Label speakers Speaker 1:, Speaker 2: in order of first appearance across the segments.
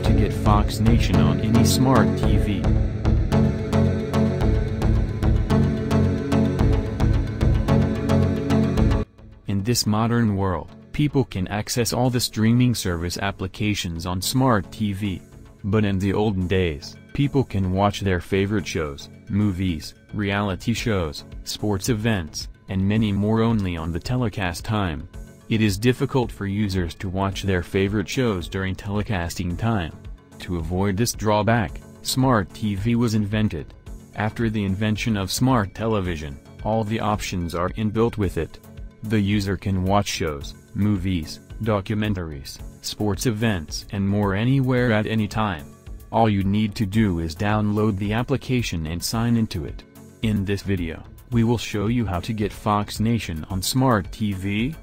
Speaker 1: to get Fox Nation on any smart TV. In this modern world, people can access all the streaming service applications on smart TV. But in the olden days, people can watch their favorite shows, movies, reality shows, sports events, and many more only on the telecast time. It is difficult for users to watch their favorite shows during telecasting time. To avoid this drawback, smart TV was invented. After the invention of smart television, all the options are inbuilt with it. The user can watch shows, movies, documentaries, sports events and more anywhere at any time. All you need to do is download the application and sign into it. In this video, we will show you how to get Fox Nation on smart TV.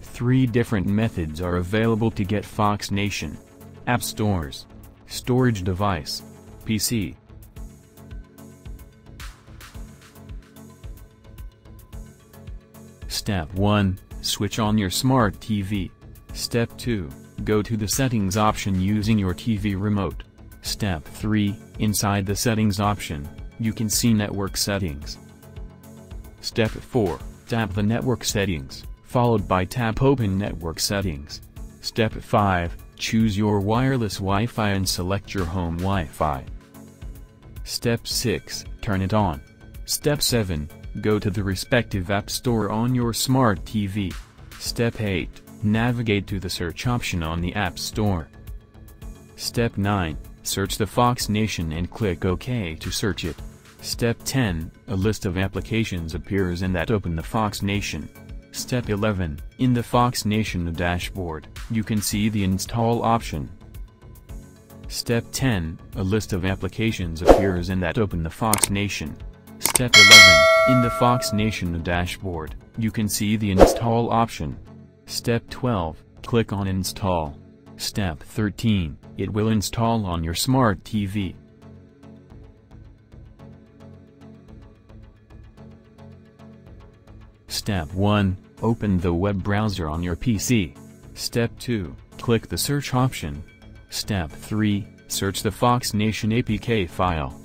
Speaker 1: Three different methods are available to get Fox Nation: App Stores, Storage Device, PC. Step 1. Switch on your smart TV. Step 2. Go to the settings option using your TV remote. Step 3. Inside the settings option, you can see network settings. Step 4. Tap the network settings, followed by tap open network settings. Step 5. Choose your wireless Wi-Fi and select your home Wi-Fi. Step 6. Turn it on. Step 7. Go to the respective app store on your smart TV. Step 8. Navigate to the search option on the App Store. Step 9. Search the Fox Nation and click OK to search it. Step 10. A list of applications appears and that open the Fox Nation. Step 11. In the Fox Nation dashboard, you can see the install option. Step 10. A list of applications appears and that open the Fox Nation. Step 11. In the Fox Nation dashboard, you can see the install option. Step 12. Click on Install. Step 13. It will install on your smart TV. Step 1. Open the web browser on your PC. Step 2. Click the search option. Step 3. Search the Fox Nation APK file.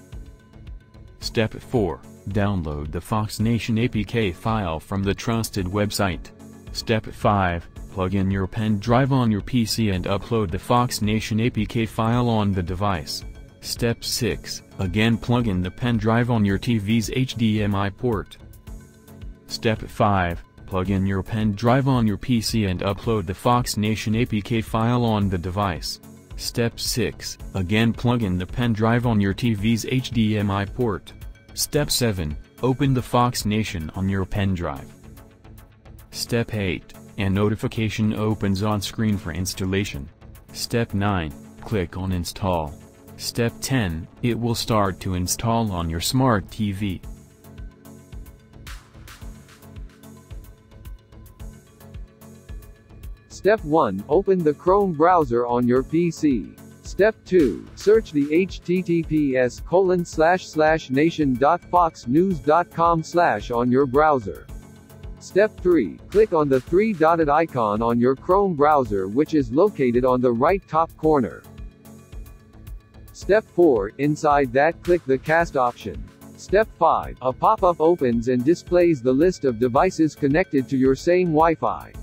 Speaker 1: Step 4. Download the Fox Nation APK file from the trusted website. Step 5. Plug in your pen drive on your PC and upload the Fox Nation APK file on the device. Step 6. Again plug in the pen drive on your TV's HDMI port. Step 5. Plug in your pen drive on your PC and upload the Fox Nation APK file on the device. Step 6. Again plug in the pen drive on your TV's HDMI port. Step 7. Open the Fox Nation on your pen drive. Step 8. A notification opens on screen for installation. Step 9. Click on Install. Step 10. It will start to install on your smart TV.
Speaker 2: Step 1. Open the Chrome browser on your PC. Step 2. Search the https://nation.foxnews.com/ on your browser. Step 3. Click on the three-dotted icon on your Chrome browser which is located on the right top corner. Step 4. Inside that, click the Cast option. Step 5. A pop-up opens and displays the list of devices connected to your same Wi-Fi.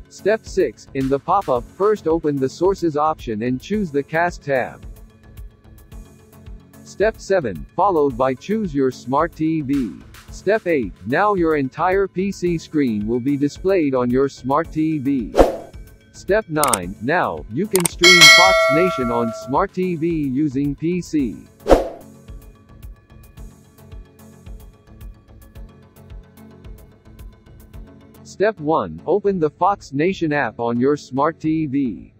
Speaker 2: Step 6. In the pop-up, first open the Sources option and choose the Cast tab. Step 7. Followed by Choose your smart TV. Step 8. Now your entire PC screen will be displayed on your smart TV. Step 9. Now, you can stream Fox Nation on smart TV using PC. Step 1. Open the Fox Nation app on your smart TV.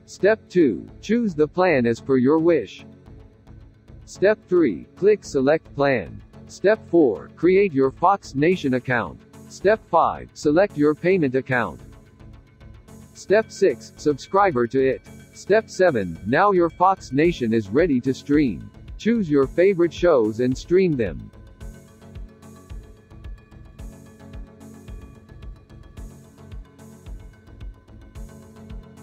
Speaker 2: Step 2. Choose the plan as per your wish. Step 3. Click Select Plan. Step 4. Create your Fox Nation account. Step 5. Select your payment account. Step 6. Subscriber to it. Step 7. Now your Fox Nation is ready to stream. Choose your favorite shows and stream them.